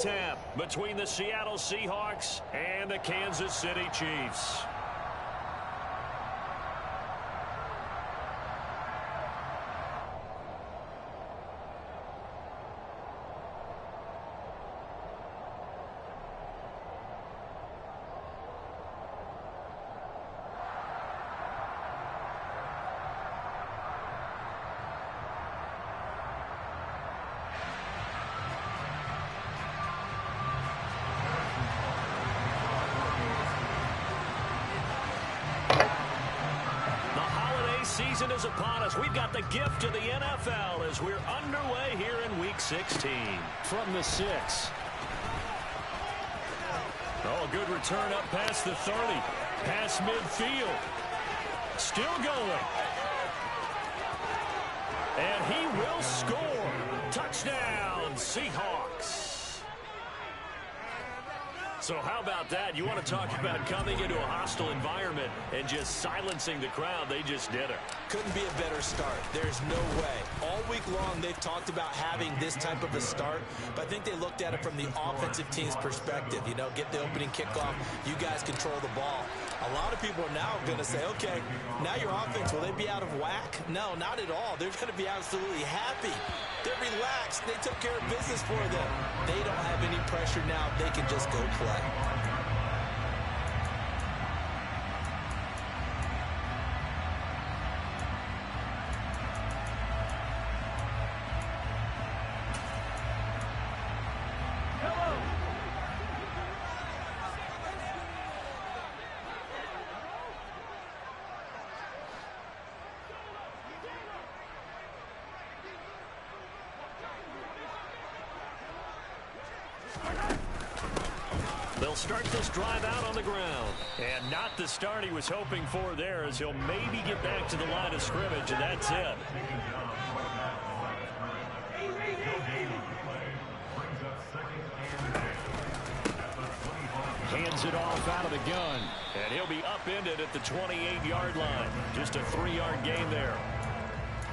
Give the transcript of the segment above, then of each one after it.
Attempt between the Seattle Seahawks and the Kansas City Chiefs. Season is upon us. We've got the gift of the NFL as we're underway here in Week 16. From the 6. Oh, good return up past the 30. Past midfield. Still going. And he will score. Touchdown, Seahawks. So how about that? You want to talk about coming into a hostile environment and just silencing the crowd. They just did it. Couldn't be a better start. There's no way. All week long, they've talked about having this type of a start, but I think they looked at it from the offensive team's perspective. You know, get the opening kickoff. You guys control the ball. A lot of people are now going to say, okay, now your offense, will they be out of whack? No, not at all. They're going to be absolutely happy. They're relaxed. They took care of business for them. They don't have any pressure now. They can just go play. They'll start this drive out on the ground. And not the start he was hoping for there, as he'll maybe get back to the line of scrimmage, and that's it. Hands it off out of the gun. And he'll be upended at the 28-yard line. Just a 3-yard gain there.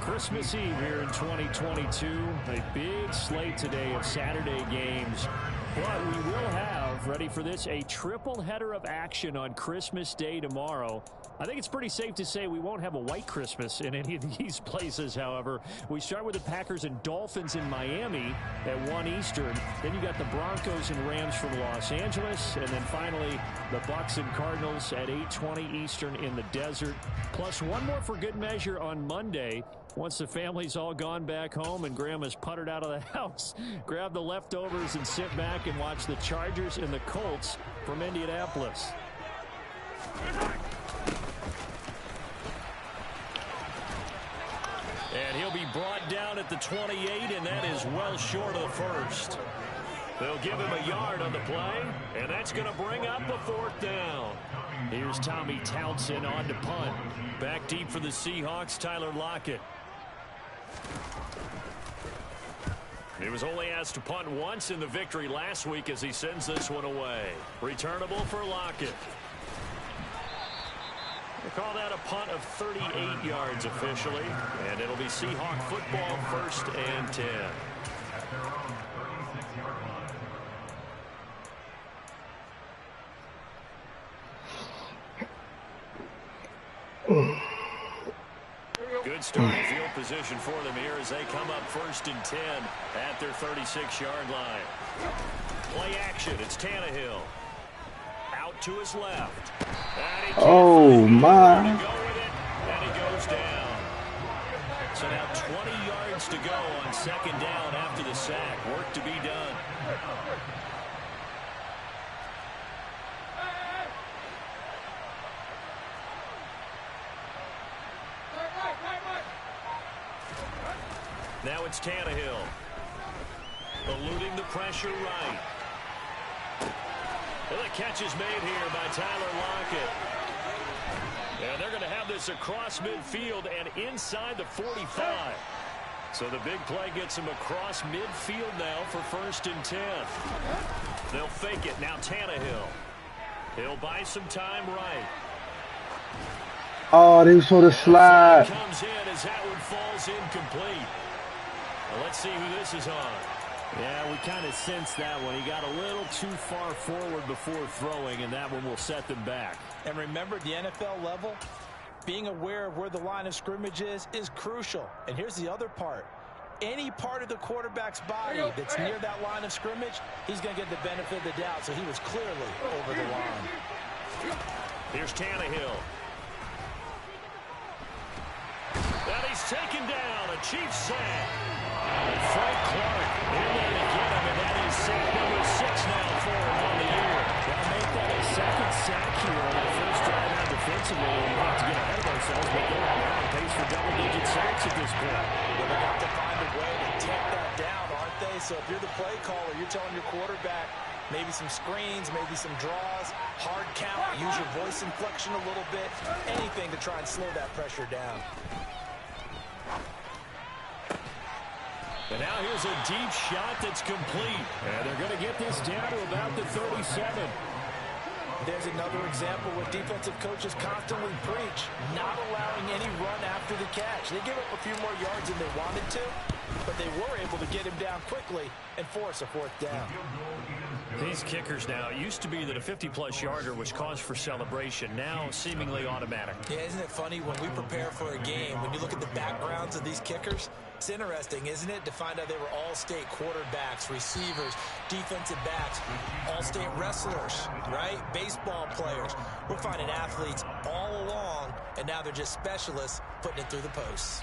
Christmas Eve here in 2022. A big slate today of Saturday games. But we will have, ready for this, a triple header of action on Christmas Day tomorrow. I think it's pretty safe to say we won't have a white Christmas in any of these places, however. We start with the Packers and Dolphins in Miami at 1 Eastern. Then you got the Broncos and Rams from Los Angeles. And then finally, the Bucs and Cardinals at 8:20 Eastern in the desert. Plus one more for good measure on Monday. Once the family's all gone back home and Grandma's puttered out of the house, grab the leftovers and sit back and watch the Chargers and the Colts from Indianapolis. And he'll be brought down at the 28, and that is well short of the first. They'll give him a yard on the play, and that's going to bring up a 4th down. Here's Tommy Townsend on to punt. Back deep for the Seahawks, Tyler Lockett. He was only asked to punt once in the victory last week as he sends this one away. Returnable for Lockett. We'll call that a punt of 38 yards officially, and it'll be Seahawk football 1st and 10. Good starting field position for them here as they come up 1st and 10 at their 36-yard line. Play action. It's Tannehill. Out to his left. Oh, my. And he goes down. So now 20 yards to go on 2nd down after the sack. Work to be done. Now it's Tannehill. Eluding the pressure right. Well, the catch is made here by Tyler Lockett. And they're going to have this across midfield and inside the 45. So the big play gets him across midfield now for 1st and 10. They'll fake it. Now Tannehill. He'll buy some time right. Oh, they saw the slide. Comes in as that one falls incomplete. Well, let's see who this is on. Yeah, we kind of sensed that one. He got a little too far forward before throwing, and that one will set them back. And remember, at the NFL level, being aware of where the line of scrimmage is crucial. And here's the other part. Any part of the quarterback's body that's near that line of scrimmage, he's going to get the benefit of the doubt. So he was clearly over the line. Here's Tannehill. And he's taken down. A Chiefs sack. Frank Clark in there to get him, and that is sack number 6 now for him on the year. They'll make that a second sack here on the first drive out defensively. We'll have to get ahead of ourselves, but they're on pace for double-digit sacks at this point. Well, they have to find a way to tamp that down, aren't they? So if you're the play caller, you're telling your quarterback maybe some screens, maybe some draws, hard count, use your voice inflection a little bit, anything to try and slow that pressure down. And now here's a deep shot that's complete. And they're going to get this down to about the 37. There's another example where defensive coaches constantly preach, not allowing any run after the catch. They give up a few more yards than they wanted to, but they were able to get him down quickly and force a fourth down. These kickers now, it used to be that a 50-plus yarder was cause for celebration. Now seemingly automatic. Yeah, isn't it funny when we prepare for a game, when you look at the backgrounds of these kickers, it's interesting, isn't it, to find out they were all-state quarterbacks, receivers, defensive backs, all-state wrestlers, right? Baseball players. We're finding athletes all along, and now they're just specialists putting it through the posts.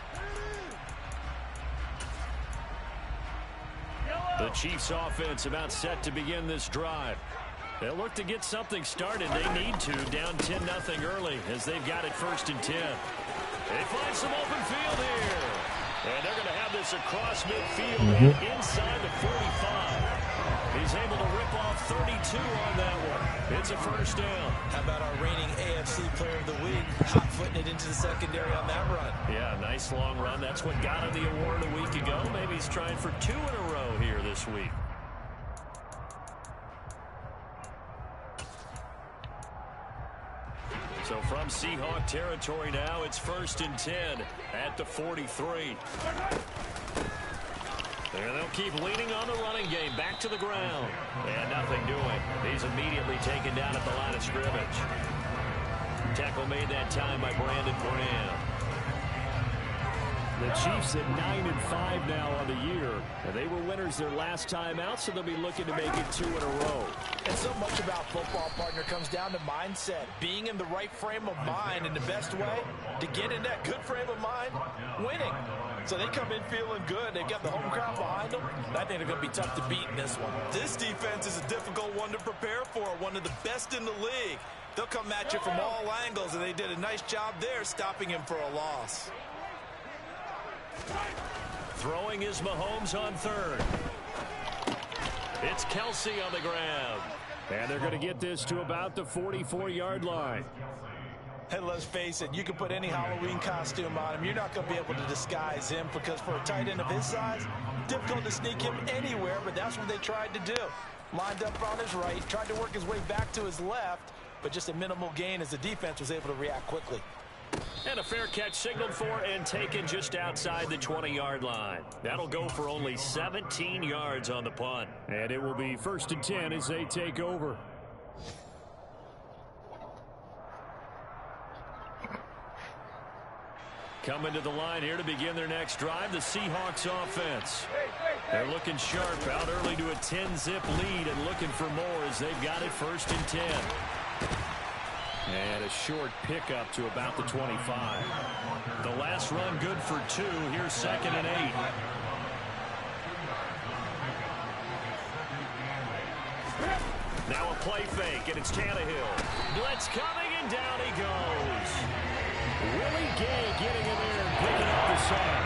The Chiefs offense about set to begin this drive. They'll look to get something started. They need to, down 10-0 early as they've got it 1st and 10. They find some open field here. And they're going to have this across midfield and inside the 45. He's able to rip off 32 on that one. It's a first down. How about our reigning AFC Player of the Week, hot-footing it into the secondary on that run? Yeah, nice long run. That's what got him the award a week ago. Maybe he's trying for 2 in a row here this week. So from Seahawk territory now, it's 1st and 10 at the 43. There they'll keep leaning on the running game. Back to the ground. And nothing doing. He's immediately taken down at the line of scrimmage. Tackle made that time by Brandon Graham. The Chiefs at 9-5 now on the year. And they were winners their last time out, so they'll be looking to make it 2 in a row. And so much about football, partner, comes down to mindset. Being in the right frame of mind, and the best way to get in that good frame of mind, winning. So they come in feeling good. They've got the home crowd behind them. I think they're going to be tough to beat in this one. This defense is a difficult one to prepare for, one of the best in the league. They'll come at you from all angles, and they did a nice job there stopping him for a loss. Throwing is Mahomes on 3rd. It's Kelsey on the ground. And they're going to get this to about the 44-yard line. And let's face it, you can put any Halloween costume on him. You're not going to be able to disguise him because for a tight end of his size, difficult to sneak him anywhere, but that's what they tried to do. Lined up on his right, tried to work his way back to his left, but just a minimal gain as the defense was able to react quickly. And a fair catch signaled for and taken just outside the 20-yard line. That'll go for only 17 yards on the punt. And it will be 1st and 10 as they take over. Coming to the line here to begin their next drive, the Seahawks offense. They're looking sharp, out early to a 10-zip lead and looking for more as they've got it 1st and 10. And a short pickup to about the 25. The last run good for 2. Here's 2nd and 8. Now a play fake, and it's Tannehill. Blitz coming, and down he goes. Willie Gay getting in there and picking up the sack.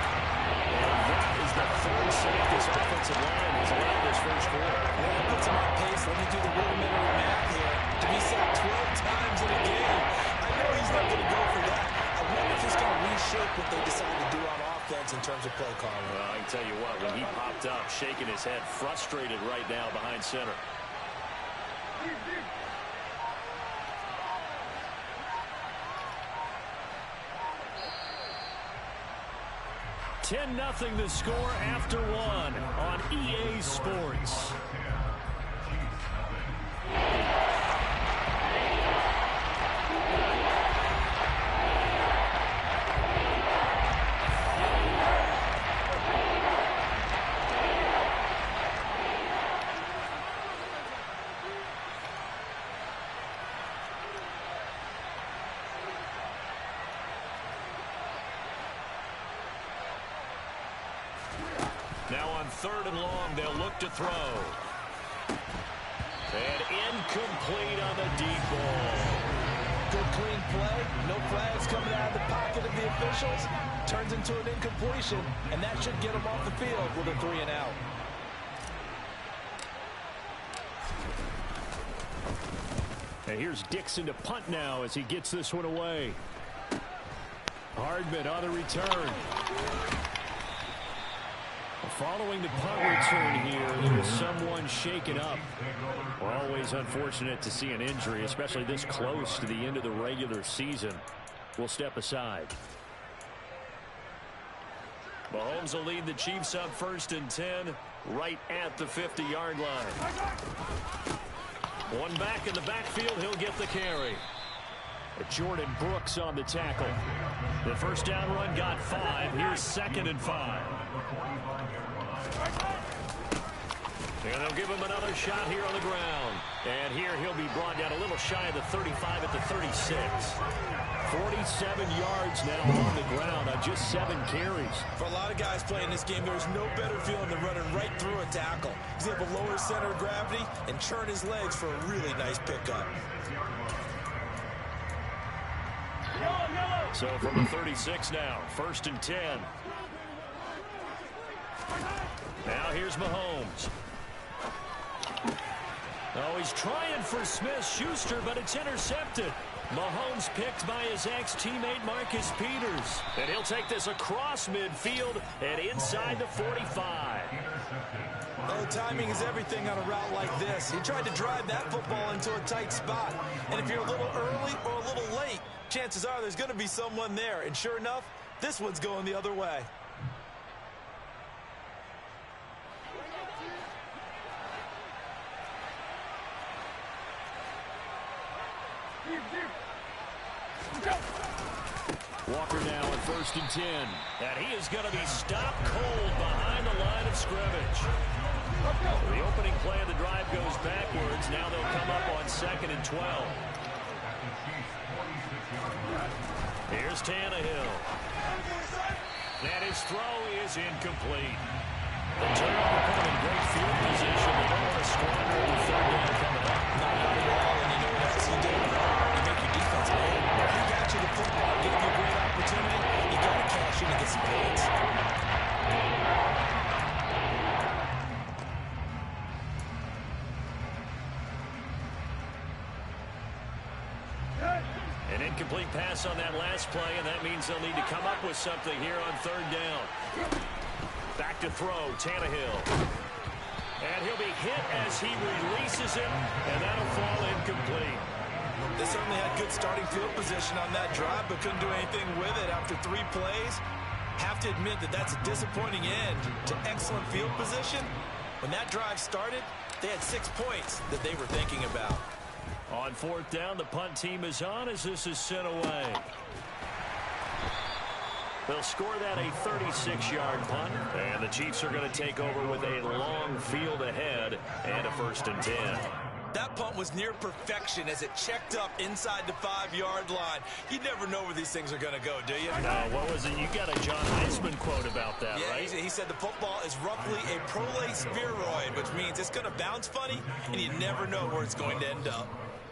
And that is the 3rd sack this offensive line has allowed this first quarter. Well, that puts him on pace. Let me do the rudimentary math here. To be sacked 12 times in a game. I know he's not going to go for that. I wonder if it's going to reshape what they decide to do on offense in terms of play calling. Well, I can tell you what, when he popped up, shaking his head, frustrated right now behind center. 10-0 the score after one on EA Sports. Now on 3rd and long, they'll look to throw. And incomplete on the deep ball. Good clean play. No flags coming out of the pocket of the officials. Turns into an incompletion, and that should get them off the field with a 3 and out. And here's Dixon to punt now as he gets this one away. Hardman on the return. Following the punt return here, there's someone shaken up. Always unfortunate to see an injury, especially this close to the end of the regular season. We'll step aside. Mahomes will lead the Chiefs up 1st and 10, right at the 50-yard line. One back in the backfield, he'll get the carry. Jordan Brooks on the tackle. The first down run got 5. Here's 2nd and 5. And they'll give him another shot here on the ground. And here he'll be brought down a little shy of the 35 at the 36. 47 yards now on the ground on just 7 carries. For a lot of guys playing this game, there's no better feeling than running right through a tackle. He's able to lower center of gravity and churn his legs for a really nice pickup. So from the 36 now, 1st and 10. Now here's Mahomes. Oh, he's trying for Smith-Schuster, but it's intercepted. Mahomes picked by his ex-teammate Marcus Peters. And he'll take this across midfield and inside the 45. Well, timing is everything on a route like this. He tried to drive that football into a tight spot. And if you're a little early or a little late, chances are there's going to be someone there. And sure enough, this one's going the other way. Walker now at 1st and 10. And he is going to be stopped cold behind the line of scrimmage. The opening play of the drive goes backwards. Now they'll come up on 2nd and 12. Here's Tannehill. And his throw is incomplete. The turnover coming in great field position. They don't want to squander the 3rd down coming up. Not at all, and you know what else you do? You make your defense pay. If you got you the football, give you a great opportunity, you got to cash in and get some points. An incomplete pass on that last play, and that means they'll need to come up with something here on 3rd down. Back to throw, Tannehill. And he'll be hit as he releases it, and that'll fall incomplete. They certainly had good starting field position on that drive, but couldn't do anything with it after 3 plays. Have to admit that that's a disappointing end to excellent field position. When that drive started, they had 6 points that they were thinking about. On 4th down, the punt team is on as this is sent away. They'll score that a 36-yard punt, and the Chiefs are going to take over with a long field ahead and a 1st and 10. That punt was near perfection as it checked up inside the 5-yard line. You never know where these things are going to go, do you? No, what was it? You got a John Heisman quote about that, yeah, right? He said the football is roughly a prolate spheroid, which means it's going to bounce funny, and you never know where it's going to end up.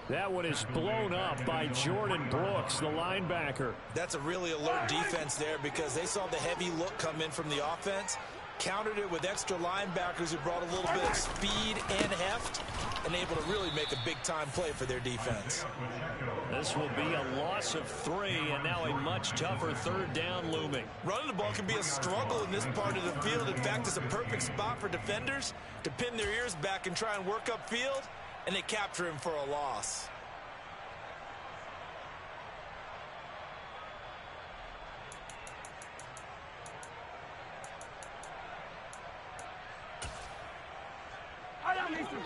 That one is blown up by Jordan Brooks, the linebacker. That's a really alert defense there because they saw the heavy look come in from the offense, countered it with extra linebackers who brought a little bit of speed and heft, and able to really make a big-time play for their defense. This will be a loss of 3, and now a much tougher 3rd down looming. Running the ball can be a struggle in this part of the field. In fact, it's a perfect spot for defenders to pin their ears back and try and work upfield, and they capture him for a loss.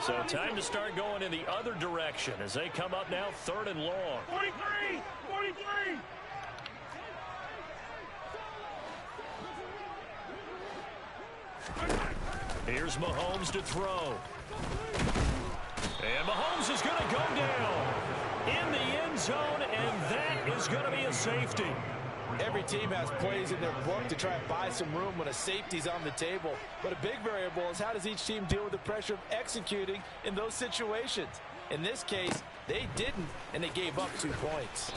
So time to start going in the other direction as they come up now 3rd and long. 43! 43! Here's Mahomes to throw. And Mahomes is going to go down in the end zone, and that is going to be a safety. Every team has plays in their book to try and buy some room when a safety's on the table. But a big variable is how does each team deal with the pressure of executing in those situations. In this case, they didn't, and they gave up 2 points.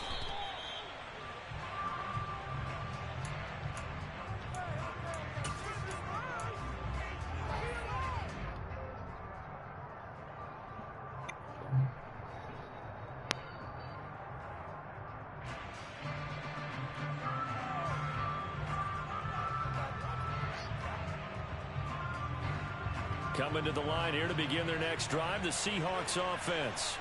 Coming to the line here to begin their next drive, the Seahawks offense.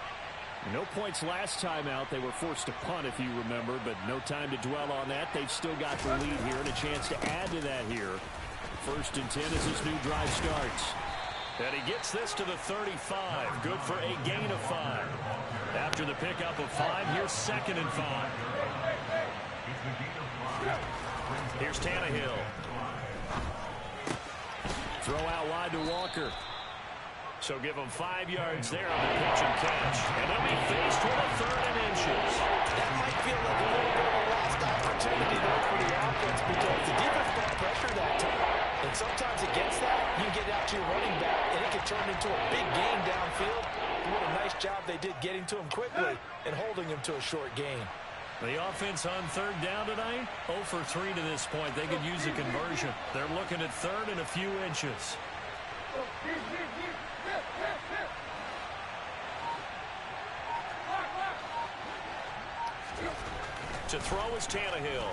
No points last time out. They were forced to punt, if you remember, but no time to dwell on that. They've still got the lead here and a chance to add to that here. 1st and 10 as this new drive starts. And he gets this to the 35. Good for a gain of 5. After the pickup of 5, here's 2nd and 5. Here's Tannehill. Throw out wide to Walker. So give them 5 yards there on the pitch and catch. And they'll be faced with a 3rd and inches. That might feel like a little bit of a lost opportunity there for the offense because the defense got pressure that time. And sometimes against that, you get out to your running back, and it can turn into a big gain downfield. What a nice job they did getting to him quickly and holding him to a short gain. The offense on 3rd down tonight, 0 for 3 to this point. They could use a conversion. They're looking at 3rd and a few inches. To throw is Tannehill.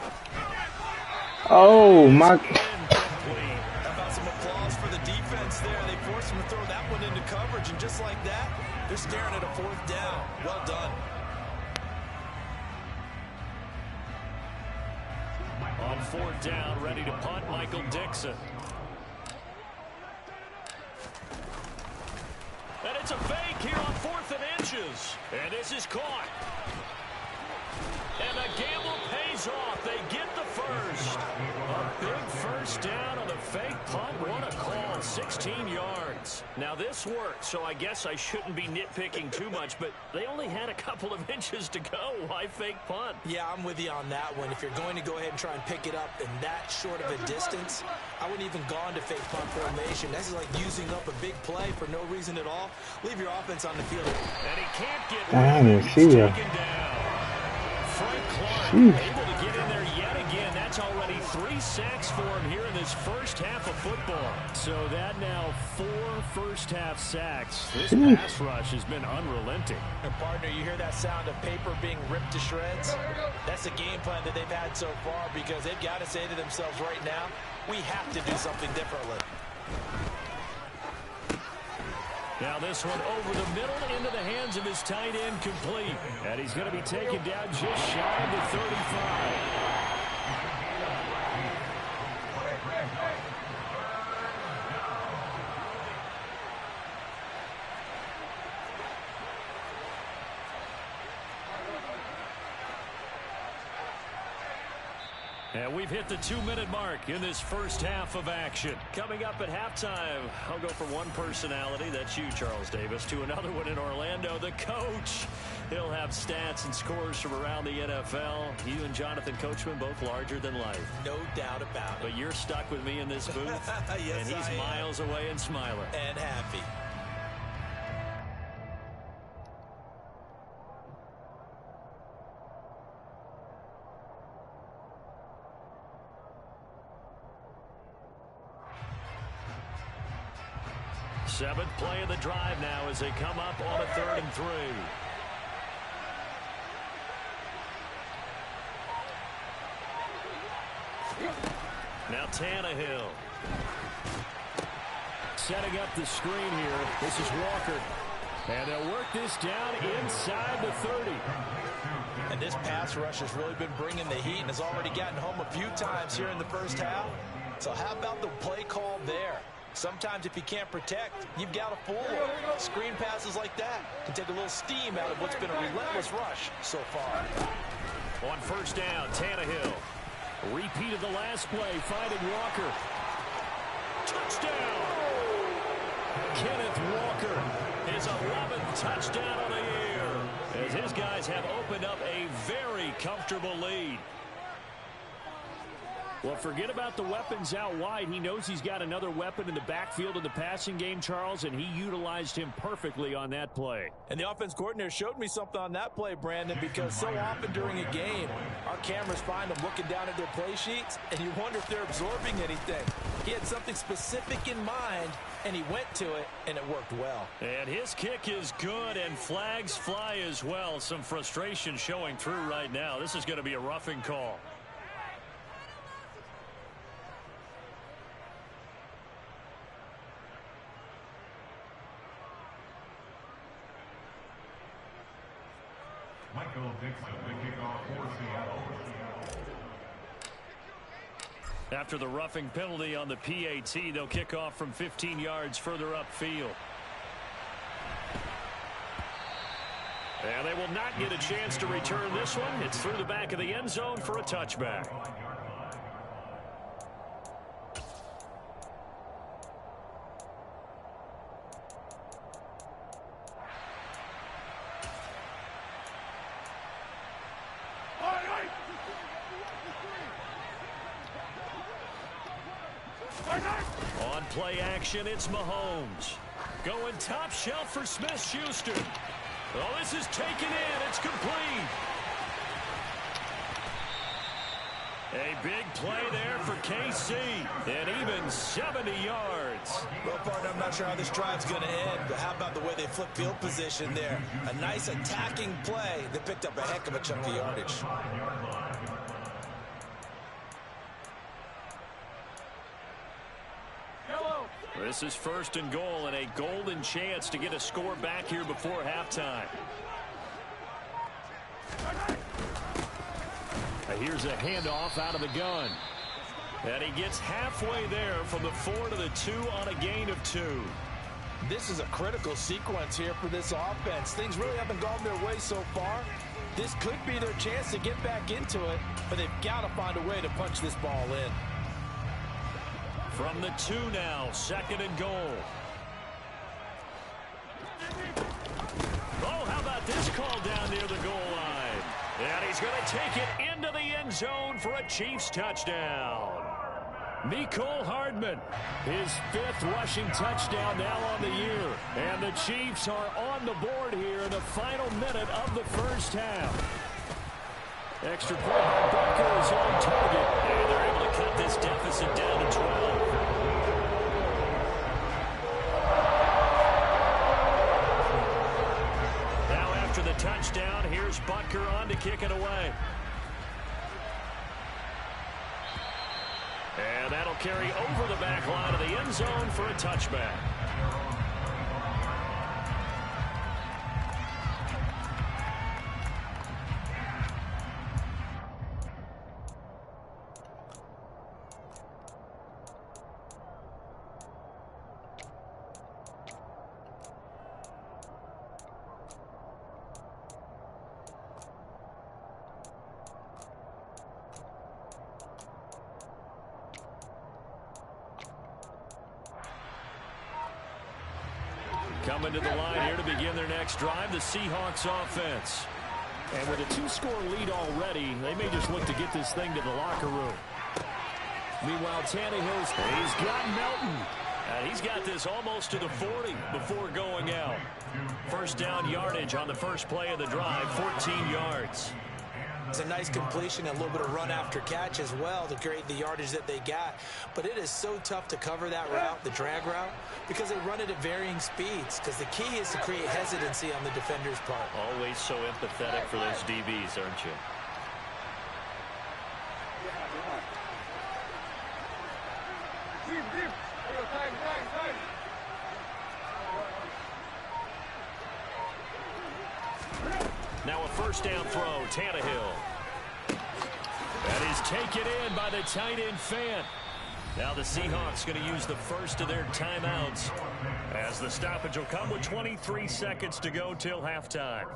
Oh, my. How about some applause for the defense there? They forced him to throw that one into coverage, and just like that, they're staring at a 4th down. Well done. On 4th down, ready to punt, Michael Dixon. And it's a fake here on 4th and inches. And this is caught. And the gamble pays off. They get the first. A big first down on the fake punt. What a call. 16 yards. Now this worked, so I guess I shouldn't be nitpicking too much, but they only had a couple of inches to go. Why fake punt? Yeah, I'm with you on that one. If you're going to go ahead and try and pick it up in that short of a distance, I wouldn't even gone to fake punt formation. This is like using up a big play for no reason at all. Leave your offense on the field. And he can't get I didn't see ya. taken down. Frank Clark able to get in there yet again. That's already 3 sacks for him here in this first half of football. So that now 4 first-half sacks. This pass rush has been unrelenting. And partner, you hear that sound of paper being ripped to shreds? That's the game plan that they've had so far because they've got to say to themselves right now, we have to do something differently. Now this one over the middle into the hands of his tight end, complete. And he's going to be taken down just shy of the 35. And we've hit the 2-minute mark in this first half of action. Coming up at halftime, I'll go from one personality, that's you, Charles Davis, to another one in Orlando, the coach. He'll have stats and scores from around the NFL. You and Jonathan Coachman both larger than life. No doubt about it. But you're stuck with me in this booth, yes, and he's miles away and smiling. And happy. Seventh play of the drive now as they come up on a 3rd and 3. Now Tannehill. Setting up the screen here. This is Walker. And they'll work this down inside the 30. And this pass rush has really been bringing the heat and has already gotten home a few times here in the first half. So how about the play call there? Sometimes if you can't protect, you've got to fool them. Screen passes like that can take a little steam out of what's been a relentless rush so far. On first down, Tannehill. Repeat of the last play, finding Walker. Touchdown! Kenneth Walker, his 11th touchdown of the year, as his guys have opened up a very comfortable lead. Well, forget about the weapons out wide. He knows he's got another weapon in the backfield in the passing game, Charles, and he utilized him perfectly on that play. And the offense coordinator showed me something on that play, Brandon, because so often during a game, our cameras find them looking down at their play sheets, and you wonder if they're absorbing anything. He had something specific in mind, and he went to it, and it worked well. And his kick is good, and flags fly as well. Some frustration showing through right now. This is going to be a roughing call. After the roughing penalty on the PAT, they'll kick off from 15 yards further upfield. And they will not get a chance to return this one. It's through the back of the end zone for a touchback. On play action, it's Mahomes. Going top shelf for Smith-Schuster. Oh, this is taken in. It's complete. A big play there for KC. And even 70 yards. Well, partner, I'm not sure how this drive's going to end, but how about the way they flip field position there? A nice attacking play that picked up a heck of a chunk of yardage. This is first and goal, and a golden chance to get a score back here before halftime. Here's a handoff out of the gun. And he gets halfway there from the 4 to the 2 on a gain of 2. This is a critical sequence here for this offense. Things really haven't gone their way so far. This could be their chance to get back into it, but they've got to find a way to punch this ball in. From the 2 now, second and goal. Oh, how about this call down near the goal line? And he's going to take it into the end zone for a Chiefs touchdown. Mecole Hardman, his 5th rushing touchdown now on the year. And the Chiefs are on the board here in the final minute of the first half. Extra point by Butker is on target. And they're able to cut this deficit down to 12. Now after the touchdown, here's Butker on to kick it away. And that'll carry over the back line of the end zone for a touchback. Coming to the line here to begin their next drive, the Seahawks offense. And with a 2-score lead already, they may just look to get this thing to the locker room. Meanwhile, he's got Melton. And he's got this almost to the 40 before going out. First down yardage on the first play of the drive, 14 yards. It's a nice completion and a little bit of run after catch as well to create the yardage that they got. But it is so tough to cover that route, the drag route, because they run it at varying speeds. Because the key is to create hesitancy on the defender's part. Always so empathetic for those DBs, aren't you? Now a first down throw, Tannehill. That is taken in by the tight end Fant. Now the Seahawks going to use the first of their timeouts, as the stoppage will come with 23 seconds to go till halftime.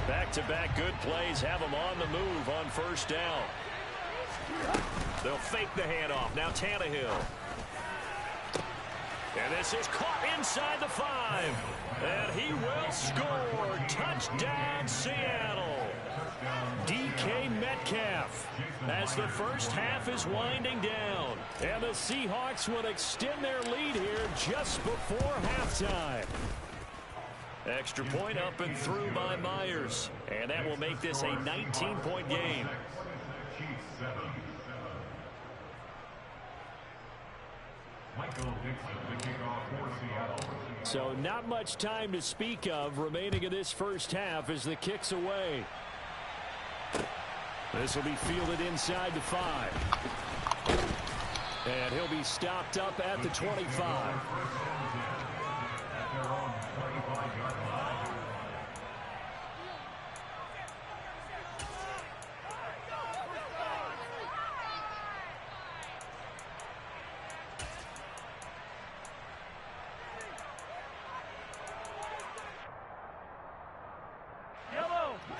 Back-to-back good plays have them on the move on first down. They'll fake the handoff. Now Tannehill. And this is caught inside the 5. And he will score. Touchdown, Seattle. DK Metcalf, as the first half is winding down. And the Seahawks will extend their lead here just before halftime. Extra point up and through by Myers. And that will make this a 19-point game. So not much time to speak of remaining in this first half as the kick's away. This will be fielded inside the 5. And he'll be stopped up at the 25.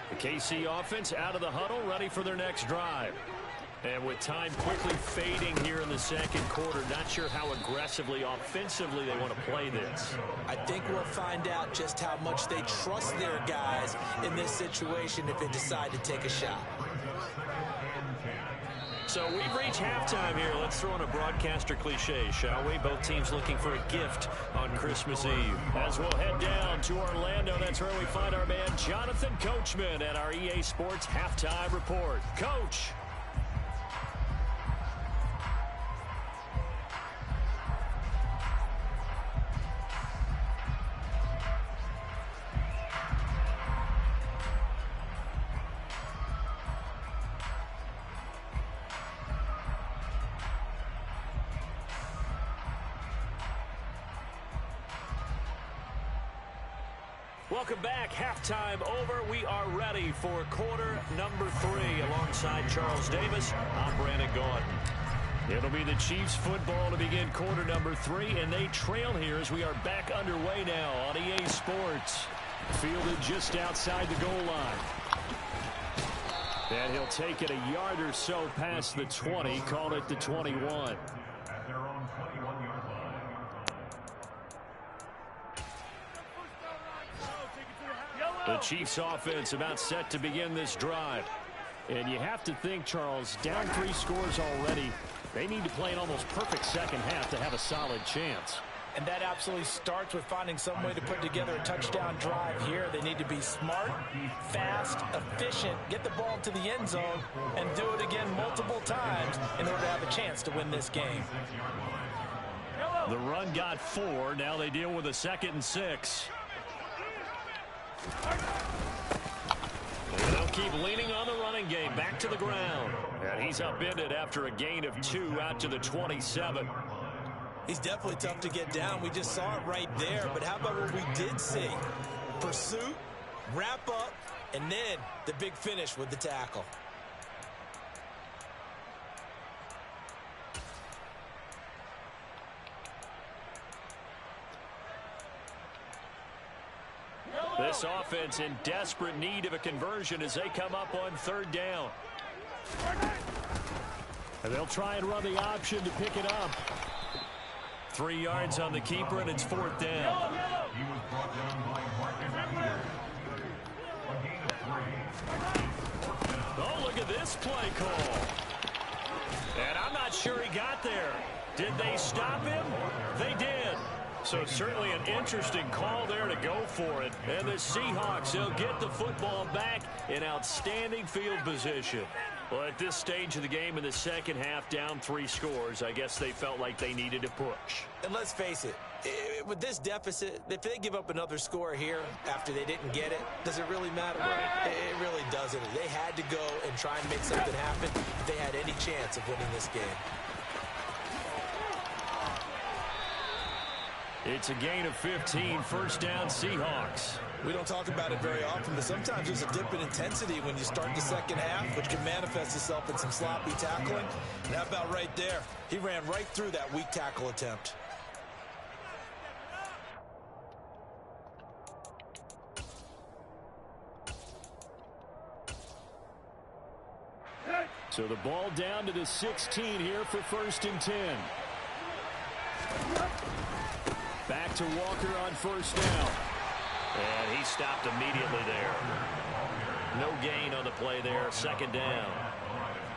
The KC offense out of the huddle, ready for their next drive. And with time quickly fading here in the second quarter, not sure how aggressively, offensively they want to play this. I think we'll find out just how much they trust their guys in this situation if they decide to take a shot. So we've reached halftime here. Let's throw in a broadcaster cliche, shall we? Both teams looking for a gift on Christmas Eve. As we'll head down to Orlando, that's where we find our man Jonathan Coachman at our EA Sports Halftime Report. Coach. Welcome back. Halftime over. We are ready for quarter number 3 alongside Charles Davis. I'm Brandon Gaudin. It'll be the Chiefs football to begin quarter number 3, and they trail here as we are back underway now on EA Sports. Fielded just outside the goal line. And he'll take it a yard or so past the 20, call it the 21. The Chiefs offense about set to begin this drive. And you have to think, Charles, down 3 scores already. They need to play an almost perfect second half to have a solid chance. And that absolutely starts with finding some way to put together a touchdown drive here. They need to be smart, fast, efficient, get the ball to the end zone, and do it again multiple times in order to have a chance to win this game. The run got 4. Now they deal with a 2nd and 6. They'll keep leaning on the running game. Back to the ground. And he's upended after a gain of 2 out to the 27. He's definitely tough to get down. We just saw it right there. But how about what we did see? Pursuit, wrap up, and then the big finish with the tackle. This offense in desperate need of a conversion as they come up on 3rd down. And they'll try and run the option to pick it up. 3 yards on the keeper, and it's 4th down. Oh, look at this play call. And I'm not sure he got there. Did they stop him? They did. So certainly an interesting call there to go for it. And the Seahawks, they'll get the football back in outstanding field position. Well, at this stage of the game in the second half, down 3 scores, I guess they felt like they needed to push. And let's face it, with this deficit, if they give up another score here after they didn't get it, does it really matter? Right. It really doesn't. They had to go and try and make something happen if they had any chance of winning this game. It's a gain of 15, first down Seahawks. We don't talk about it very often, but sometimes there's a dip in intensity when you start the second half, which can manifest itself in some sloppy tackling. And how about right there? He ran right through that weak tackle attempt. So the ball down to the 16 here for first and 10. Back to Walker on first down. And he stopped immediately there. No gain on the play there, second down.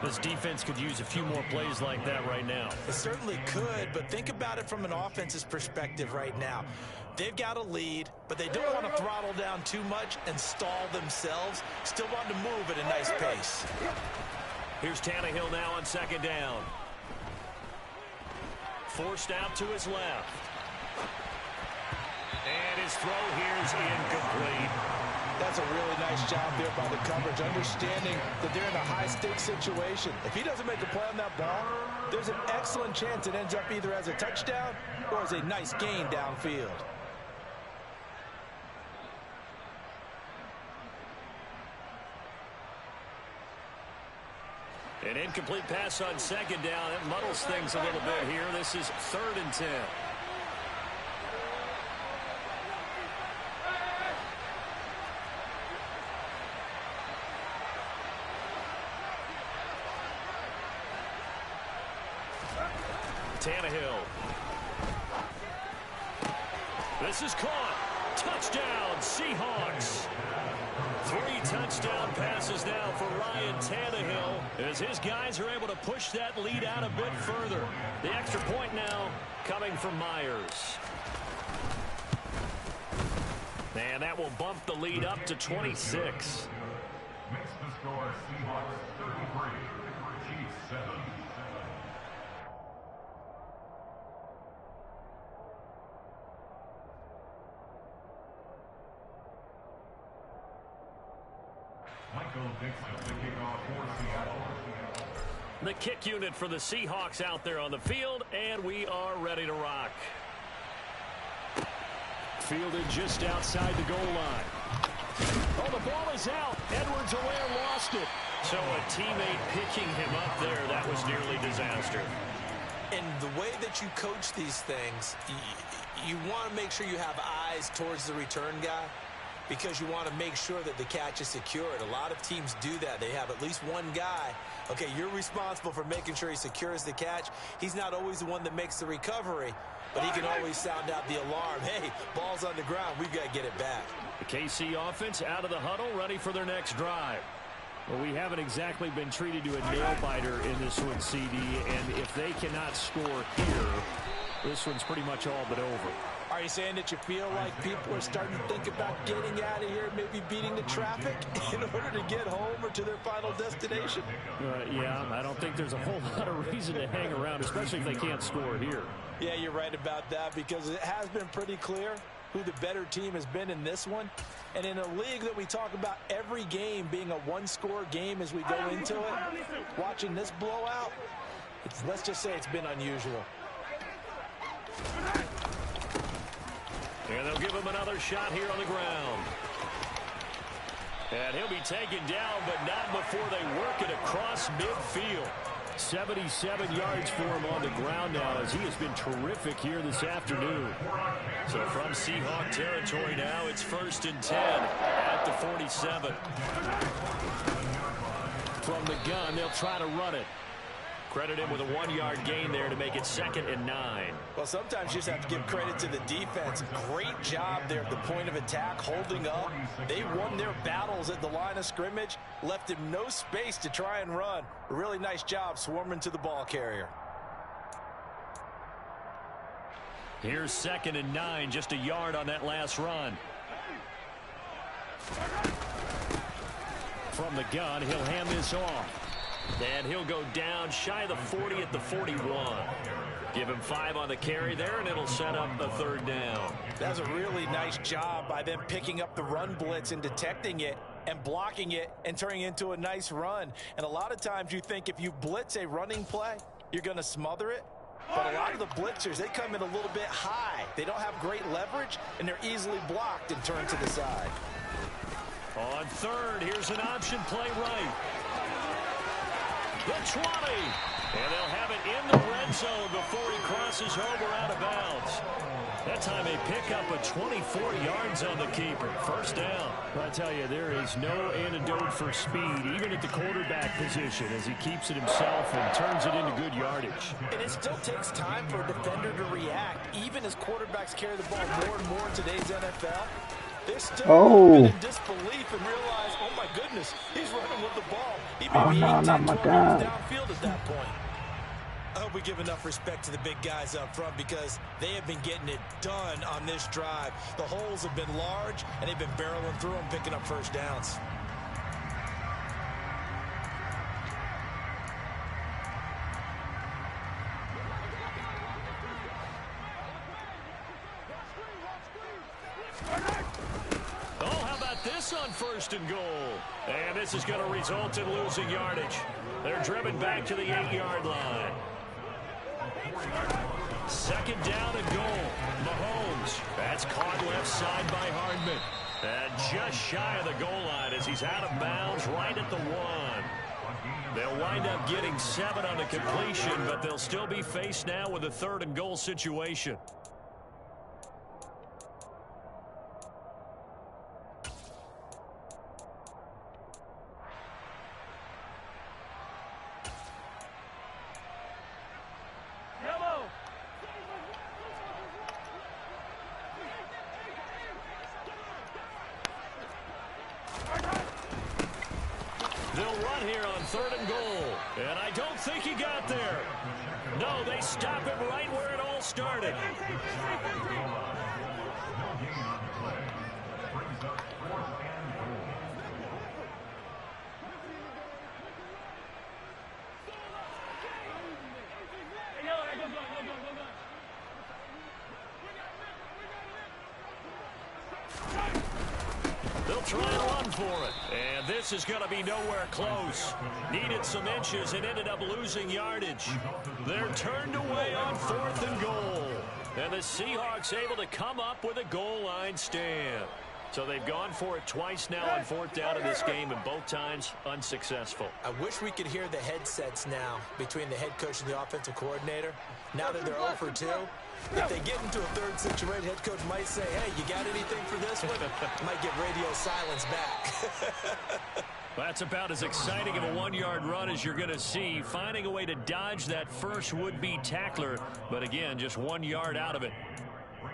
This defense could use a few more plays like that right now. It certainly could, but think about it from an offense's perspective right now. They've got a lead, but they don't want to throttle down too much and stall themselves. Still want to move at a nice pace. Here's Tannehill now on second down. Forced out to his left. And his throw here is incomplete. That's a really nice job there by the coverage, understanding that they're in a high-stakes situation. If he doesn't make a play on that ball, there's an excellent chance it ends up either as a touchdown or as a nice gain downfield. An incomplete pass on second down. It muddles things a little bit here. This is 3rd and 10. Tannehill. This is caught. Touchdown, Seahawks. 3 touchdown passes now for Ryan Tannehill as his guys are able to push that lead out a bit further. The extra point now coming from Myers. And that will bump the lead up to 26. Makes the score Seahawks 33, Chiefs 7. The kick unit for the Seahawks out there on the field, and we are ready to rock. Fielded just outside the goal line. Oh, the ball is out. Edwards-Helaire lost it. So a teammate picking him up there, that was nearly disaster. And the way that you coach these things, you want to make sure you have eyes towards the return guy, because you want to make sure that the catch is secured. A lot of teams do that. They have at least one guy. Okay, you're responsible for making sure he secures the catch. He's not always the one that makes the recovery, but he can always sound out the alarm. Hey, ball's on the ground. We've got to get it back. The KC offense out of the huddle, ready for their next drive. Well, we haven't exactly been treated to a nail-biter in this one, CD, and if they cannot score here, this one's pretty much all but over. Are you saying that you feel like people are starting to think about getting out of here, maybe beating the traffic in order to get home or to their final destination? Yeah, I don't think there's a whole lot of reason to hang around, especially if they can't score here. Yeah, you're right about that, because it has been pretty clear who the better team has been in this one. And in a league that we talk about every game being a one-score game as we go into it, watching this blowout, let's just say it's been unusual. And they'll give him another shot here on the ground. And he'll be taken down, but not before they work it across midfield. 77 yards for him on the ground now, as he has been terrific here this afternoon. So from Seahawk territory now, it's 1st and 10 at the 47. From the gun, they'll try to run it. Credit him with a 1-yard gain there to make it 2nd and 9. Well, sometimes you just have to give credit to the defense. Great job there at the point of attack, holding up. They won their battles at the line of scrimmage, left him no space to try and run. A really nice job swarming to the ball carrier. Here's 2nd and 9, just a yard on that last run. From the gun, he'll hand this off. And he'll go down shy of the 40 at the 41. Give him 5 on the carry there, and it'll set up the 3rd down. That's a really nice job by them picking up the run blitz and detecting it and blocking it and turning it into a nice run. And a lot of times you think if you blitz a running play, you're going to smother it. But a lot of the blitzers, they come in a little bit high. They don't have great leverage, and they're easily blocked and turned to the side. On third, here's an option play right. The 20. And they'll have it in the red zone before he crosses over out of bounds. That time they pick up a 24 yards on the keeper. First down. I tell you, there is no antidote for speed, even at the quarterback position, as he keeps it himself and turns it into good yardage. And it still takes time for a defender to react, even as quarterbacks carry the ball more and more in today's NFL. They're still in disbelief and realize, oh my goodness, he's running with the ball. He may be 18, 20 yards downfield at that point. I hope we give enough respect to the big guys up front because they have been getting it done on this drive. The holes have been large, and they've been barreling through them, picking up first downs. On first and goal. And this is going to result in losing yardage. They're driven back to the 8-yard line. Second down and goal. Mahomes. That's caught left side by Hardman. And just shy of the goal line as he's out of bounds right at the 1. They'll wind up getting 7 on the completion, but they'll still be faced now with a third and goal situation. Third and goal. And I don't think he got there. No, they stop him right where it all started. They'll try and run for it. And this is going to be nowhere close. Needed some inches and ended up losing yardage. They're turned away on fourth and goal. And the Seahawks able to come up with a goal line stand. So they've gone for it twice now on fourth down in this game, and both times unsuccessful. I wish we could hear the headsets now between the head coach and the offensive coordinator. Now that they're 0 for 2, if they get into a third situation, head coach might say, hey, you got anything for this one? Might get radio silence back. That's about as exciting of a 1-yard run as you're going to see, finding a way to dodge that first would-be tackler, but again, just 1 yard out of it.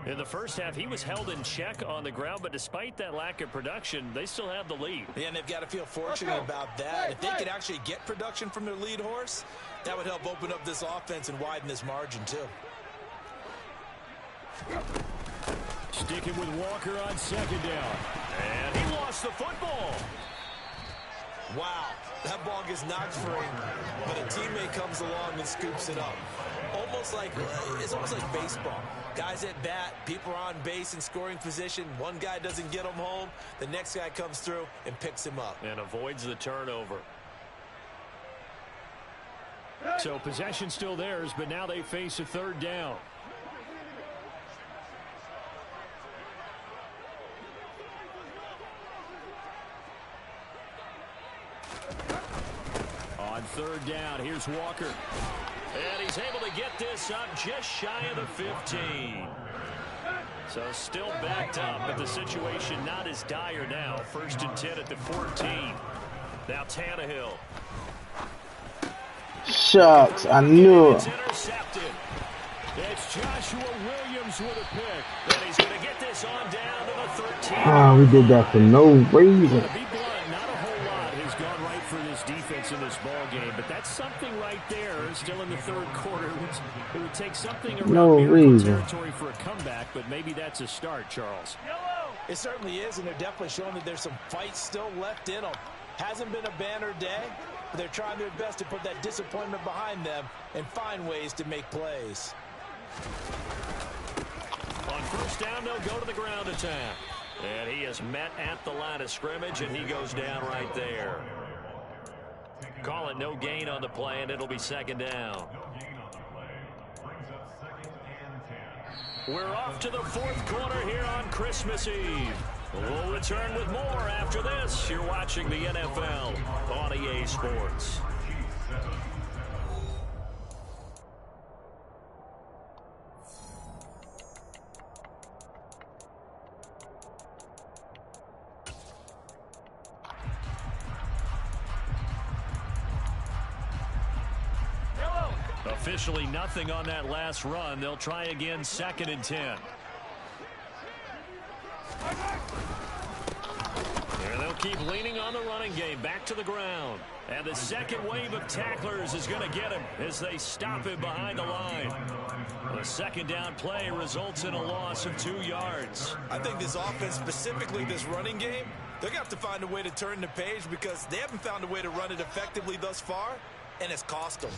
In the first half, he was held in check on the ground, but despite that lack of production, they still have the lead. Yeah, and they've got to feel fortunate about that. If they could actually get production from their lead horse, that would help open up this offense and widen this margin, too. Sticking with Walker on second down. And he lost the football. Wow, that ball gets knocked free, but a teammate comes along and scoops it up. It's almost like baseball. Guys at bat, people are on base in scoring position. One guy doesn't get him home. The next guy comes through and picks him up. And avoids the turnover. So possession still theirs, but now they face a third down. On third down, here's Walker. And he's able to get this up just shy of the 15. So still backed up, but the situation not as dire now. First and 10 at the 14. Now Tannehill. Shucks, I knew it. It's intercepted. It's Joshua Williams with a pick. And he's going to get this on down to the 13. Ah, we did that for no reason. To be blunt, not a whole lot has gone right for this defense in this ball game, but that's something right there. Still in the third quarter, it would take something around miracle territory for a comeback, but maybe that's a start, Charles. It certainly is, and they're definitely showing that there's some fight still left in them. Hasn't been a banner day, but they're trying their best to put that disappointment behind them and find ways to make plays. On first down, they'll go to the ground attack. And he is met at the line of scrimmage, and he goes down right there. Call it no gain on the play, and it'll be second down. We're off to the fourth quarter here on Christmas Eve. We'll return with more after this. You're watching the NFL on EA Sports. Officially nothing on that last run. They'll try again, 2nd and 10. Here they'll keep leaning on the running game. Back to the ground. And the second wave of tacklers is going to get him as they stop him behind the line. The second down play results in a loss of 2 yards. I think this offense, specifically this running game, they're going to have to find a way to turn the page because they haven't found a way to run it effectively thus far, and it's cost them.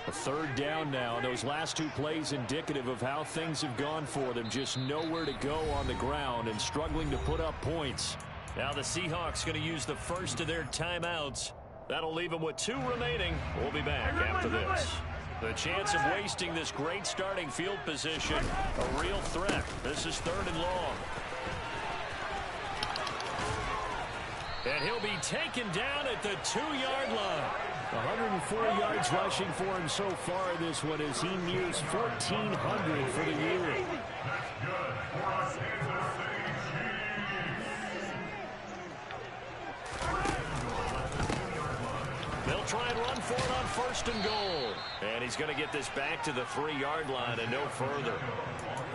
A 3rd down now, and those last 2 plays indicative of how things have gone for them. Just nowhere to go on the ground and struggling to put up points. Now the Seahawks going to use the first of their timeouts. That'll leave them with 2 remaining. We'll be back after this. The chance of wasting this great starting field position, a real threat. This is 3rd and long. And he'll be taken down at the 2-yard line. 104 yards rushing for him so far this one as he nears 1,400 for the year. They'll try and run for it on 1st and goal. And he's going to get this back to the 3-yard line and no further.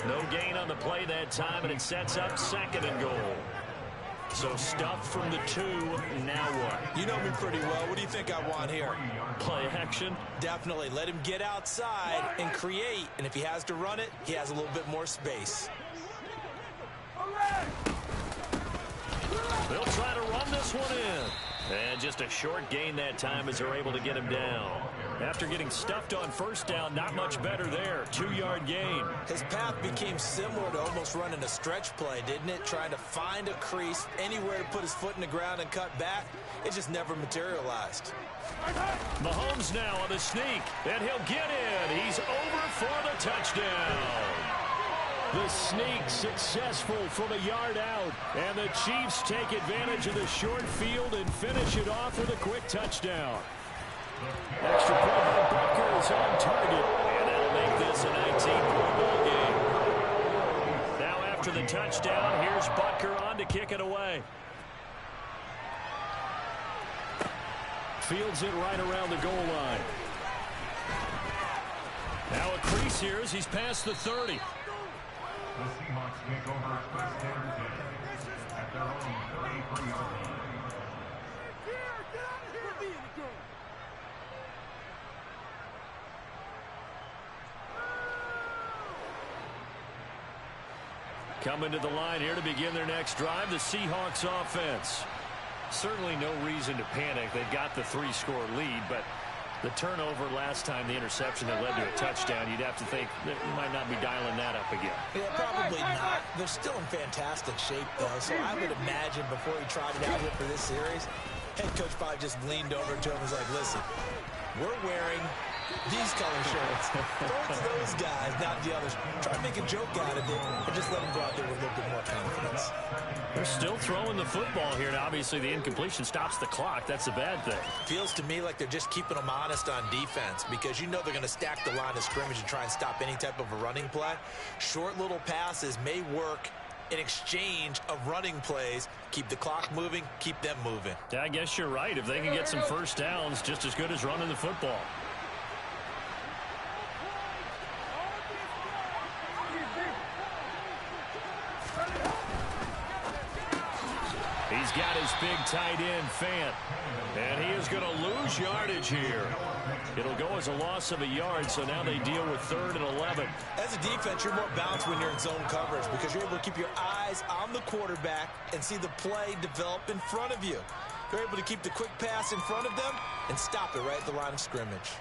No gain on the play that time, and it sets up 2nd and goal. So stuff from the 2, now what? You know me pretty well. What do you think I want here? Play action? Definitely. Let him get outside and create. And if he has to run it, he has a little bit more space. They'll try to run this one in. And just a short gain that time as they're able to get him down. After getting stuffed on 1st down, not much better there. 2-yard gain. His path became similar to almost running a stretch play, didn't it? Trying to find a crease, anywhere to put his foot in the ground and cut back. It just never materialized. Mahomes now on the sneak, and he'll get in. He's over for the touchdown. The sneak successful from a yard out, and the Chiefs take advantage of the short field and finish it off with a quick touchdown. Extra point by Butker is on target, and that'll make this a 19-point ball game. Now after the touchdown, here's Butker on to kick it away. Fields it right around the goal line. Now a crease here as he's past the 30. The Seahawks take over 1st and 10 at their own 33-yard line. Coming to the line here to begin their next drive, the Seahawks offense. Certainly no reason to panic. They've got the 3-score lead, but the turnover last time, the interception that led to a touchdown, you'd have to think that you might not be dialing that up again. Yeah, probably not. They're still in fantastic shape, though, so I would imagine before he tried it out here for this series, head coach probably just leaned over to him and was like, listen, we're wearing these color shirts. Throw it to those guys, not the others. Try to make a joke out of it and just let them go out there with a little bit more confidence. They're still throwing the football here, and obviously the incompletion stops the clock. That's a bad thing. Feels to me like they're just keeping them honest on defense because you know they're going to stack the line of scrimmage and try and stop any type of a running play. Short little passes may work in exchange of running plays. Keep the clock moving, keep them moving. Yeah, I guess you're right. If they can get some 1st downs, just as good as running the football. He's got his big tight end, Fant. And he is going to lose yardage here. It'll go as a loss of a yard, so now they deal with 3rd and 11. As a defense, you're more balanced when you're in zone coverage because you're able to keep your eyes on the quarterback and see the play develop in front of you. You're able to keep the quick pass in front of them and stop it right at the line of scrimmage.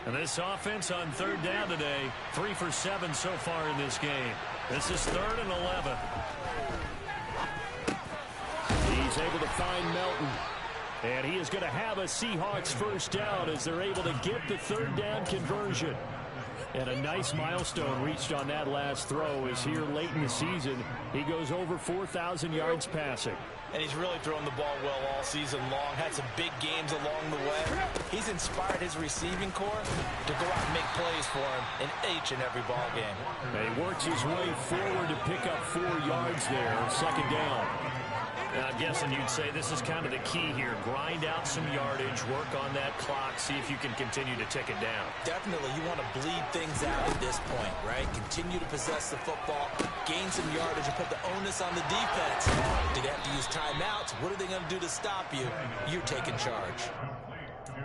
And this offense on third down today, 3 for 7 so far in this game. This is 3rd and 11. He's able to find Melton. And he is going to have a Seahawks first down as they're able to get the 3rd down conversion. And a nice milestone reached on that last throw is here late in the season. He goes over 4,000 yards passing. And he's really thrown the ball well all season long. Had some big games along the way. He's inspired his receiving corps to go out and make plays for him in each and every ball game. And he works his way forward to pick up 4 yards there, 2nd down. And I'm guessing you'd say this is kind of the key here. Grind out some yardage, work on that clock, see if you can continue to tick it down. Definitely, you want to bleed things out at this point, right? Continue to possess the football, gain some yardage, and put the onus on the defense. Do they have to use timeouts? What are they going to do to stop you? You're taking charge.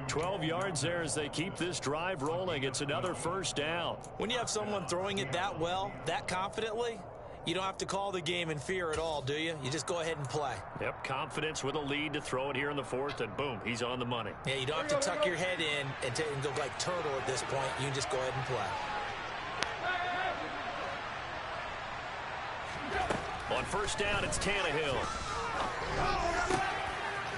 12 yards there as they keep this drive rolling. It's another first down. When you have someone throwing it that well, that confidently, you don't have to call the game in fear at all, do you? You just go ahead and play. Yep, confidence with a lead to throw it here in the 4th, and boom, he's on the money. Yeah, you don't have to tuck your head in and go like turtle at this point. You can just go ahead and play. On first down, it's Tannehill.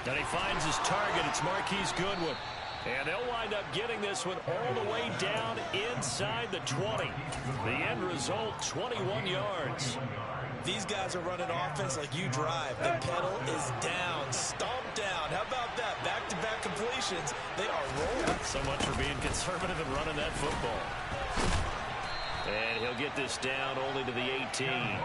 And he finds his target. It's Marquise Goodwin. And they'll wind up getting this one all the way down inside the 20. The end result, 21 yards. These guys are running offense like you drive. The pedal is down, stomped down. How about that? Back-to-back completions. They are rolling. So much for being conservative and running that football. And he'll get this down only to the 18.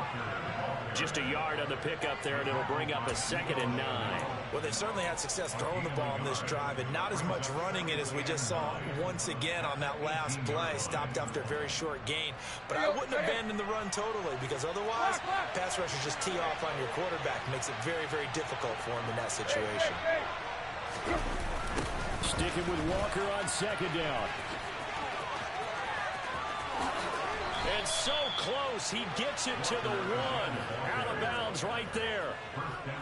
Just a yard on the pickup there, and it'll bring up a 2nd and 9. Well, they've certainly had success throwing the ball on this drive, and not as much running it as we just saw once again on that last play. Stopped after a very short gain. But I wouldn't abandon the run totally, because otherwise, pass rushers just tee off on your quarterback. Makes it very, very difficult for him in that situation. Sticking with Walker on 2nd down. And so close, he gets it to the 1. Out of bounds right there.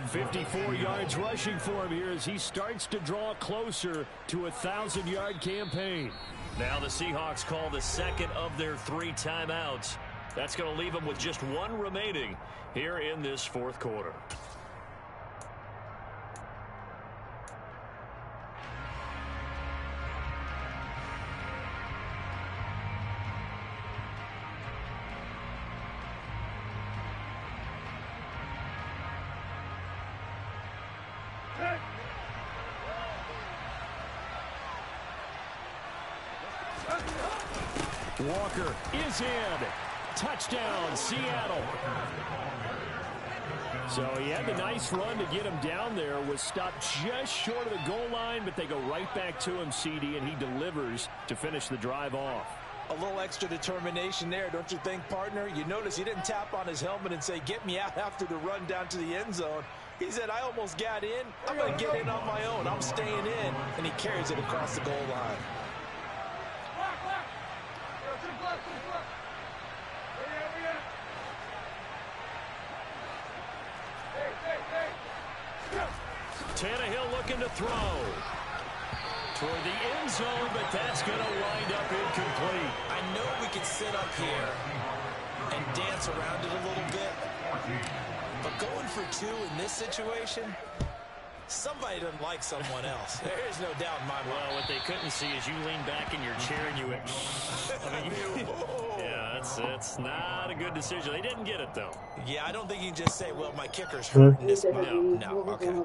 54 yards rushing for him here as he starts to draw closer to a 1,000-yard campaign. Now the Seahawks call the 2nd of their 3 timeouts. That's going to leave them with just 1 remaining here in this 4th quarter. Walker is in. Touchdown, Seattle. So he had the nice run to get him down there. Was stopped just short of the goal line, but they go right back to him, CD, and he delivers to finish the drive off. A little extra determination there, don't you think, partner? You notice he didn't tap on his helmet and say, get me out after the run down to the end zone. He said, I almost got in. I'm going to get in on my own. I'm staying in. And he carries it across the goal line. Tannehill looking to throw. Toward the end zone, but that's going to wind up incomplete. I know we can sit up here and dance around it a little bit, but going for 2 in this situation, somebody doesn't like someone else. There is no doubt in my mind. Well, what they couldn't see is you leaned back in your chair and you went, I mean, yeah, that's not a good decision. They didn't get it, though. Yeah, I don't think you can just say, well, my kicker's hurting this. No, okay.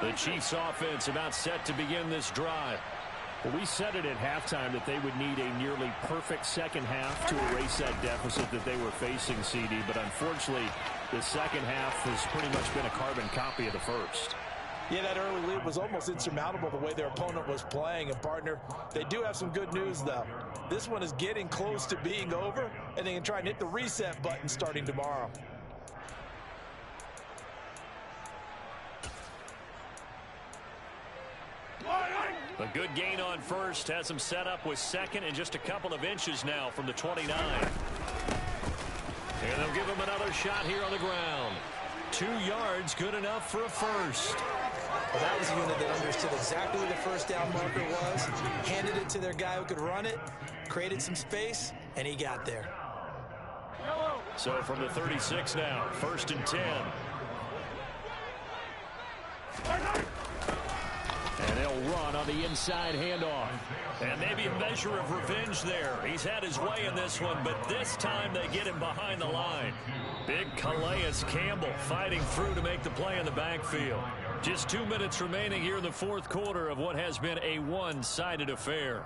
The Chiefs offense about set to begin this drive. Well, we said it at halftime that they would need a nearly perfect second half to erase that deficit that they were facing, CD. But unfortunately, the second half has pretty much been a carbon copy of the first. Yeah, that early lead was almost insurmountable the way their opponent was playing. And, partner, they do have some good news, though. This one is getting close to being over, and they can try and hit the reset button starting tomorrow. A good gain on first has him set up with second and just a couple of inches now from the 29. And they'll give him another shot here on the ground. 2 yards, good enough for a first. Well, that was a unit that understood exactly where the first down marker was, handed it to their guy who could run it, created some space, and he got there. So from the 36 now, 1st and 10. And they'll run on the inside handoff. And maybe a measure of revenge there. He's had his way in this one, but this time they get him behind the line. Big Calais Campbell fighting through to make the play in the backfield. Just 2 minutes remaining here in the 4th quarter of what has been a one-sided affair.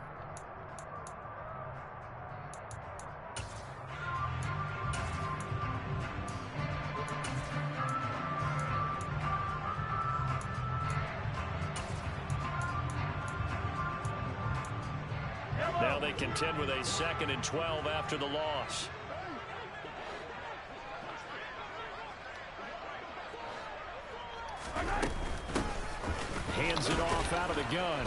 Now they contend with a 2nd and 12 after the loss. Hands it off out of the gun.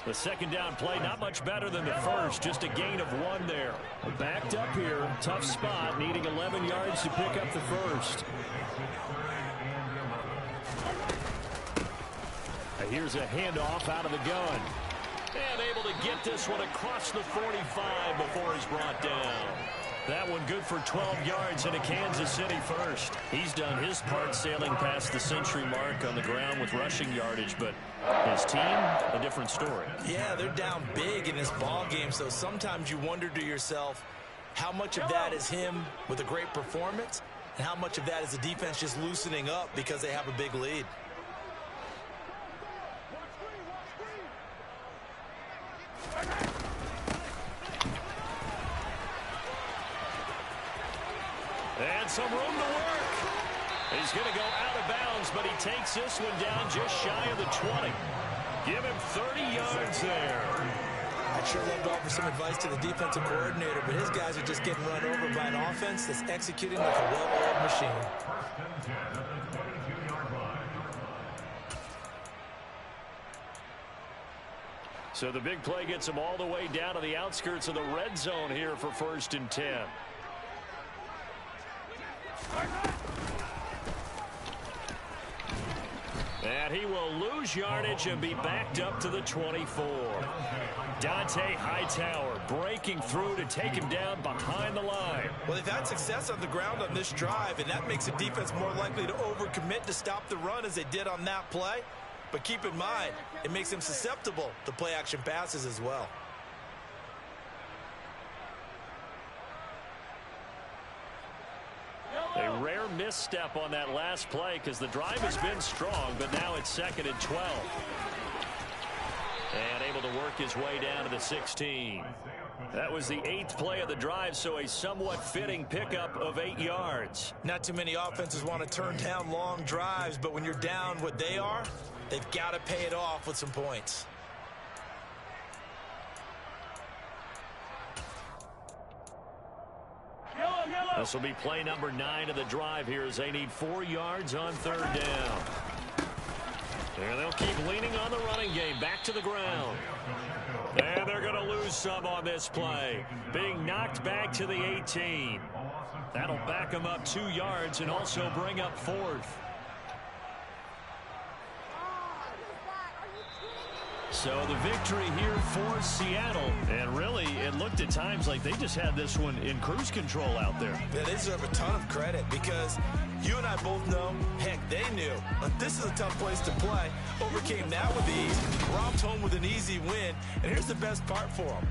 The 2nd down play not much better than the first, just a gain of 1 there. Backed up here, tough spot, needing 11 yards to pick up the first. Here's a handoff out of the gun. And able to get this one across the 45 before he's brought down. That one good for 12 yards and a Kansas City first. He's done his part sailing past the century mark on the ground with rushing yardage, but his team, a different story. Yeah, they're down big in this ball game, so sometimes you wonder to yourself how much of that is him with a great performance and how much of that is the defense just loosening up because they have a big lead. And some room to work. He's going to go out of bounds, but he takes this one down just shy of the 20. Give him 30 yards there. I'd sure love to offer some advice to the defensive coordinator, but his guys are just getting run over by an offense that's executing like a well-oiled machine. So the big play gets him all the way down to the outskirts of the red zone here for 1st and 10. And he will lose yardage and be backed up to the 24. Dante Hightower breaking through to take him down behind the line. Well, they've had success on the ground on this drive, and that makes the defense more likely to overcommit to stop the run as they did on that play. But keep in mind, it makes them susceptible to play-action passes as well. A rare misstep on that last play because the drive has been strong, but now it's 2nd and 12. And able to work his way down to the 16. That was the 8th play of the drive, so a somewhat fitting pickup of 8 yards. Not too many offenses want to turn down long drives, but when you're down what they are, they've got to pay it off with some points. This will be play number 9 of the drive here as they need 4 yards on 3rd down. And they'll keep leaning on the running game back to the ground. And they're going to lose some on this play. Being knocked back to the 18. That'll back them up 2 yards and also bring up 4th. So the victory here for Seattle. And really, it looked at times like they just had this one in cruise control out there. Yeah, they deserve a ton of credit because you and I both know, heck, they knew. Like, this is a tough place to play. Overcame that with ease, romped home with an easy win. And here's the best part for them.